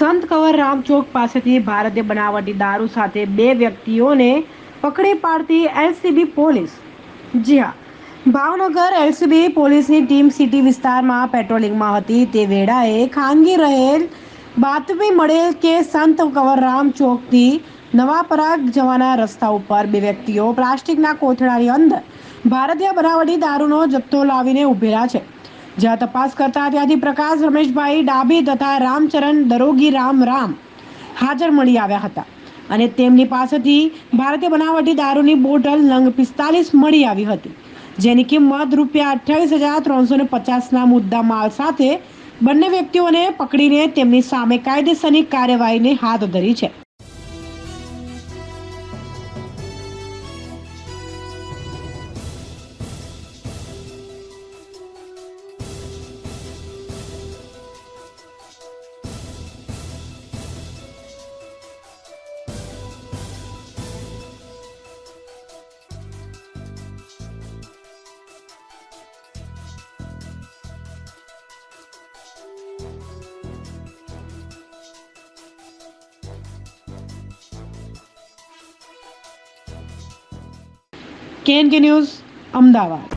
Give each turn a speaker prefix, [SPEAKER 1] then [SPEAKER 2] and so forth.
[SPEAKER 1] સંત કવર રામ ચોક પાસેથી ભારતીય બનાવટી દારૂ સાથે 2 વ્યક્તિઓને પકડી પાડતી એલસીબી પોલીસ। જી હા, ભાવનગર એલસીબી પોલીસની ટીમ સિટી વિસ્તારમાં પેટ્રોલિંગમાં હતી તે વેળાએ ખાનગી રહેલ બાતમી મળેલ કે સંત કવરરામ ચોકથી નવાપરાગ જવાના રસ્તા ઉપર 2 વ્યક્તિઓ પ્લાસ્ટિકના કોથળાની અંદર ભારતીય બનાવટી દારૂનો જથ્થો લાવીને ઉભેલા છે। જ્યાં તપાસ કરતા ત્યાંથી પ્રકાશ રમેશભાઈ ડાભી તથા રામચરણ દરોગી રામ હાજર મળી આવ્યા હતા અને તેમની પાસેથી ભારતીય બનાવટી દારૂની બોટલ નંગ 45 મળી આવી હતી, જેની કિંમત ₹28,350ના મુદ્દા માલ સાથે બંને વ્યક્તિઓને પકડીને તેમની સામે કાયદેસરની કાર્યવાહી હાથ ધરી છે। KNK news, Ahmedabad.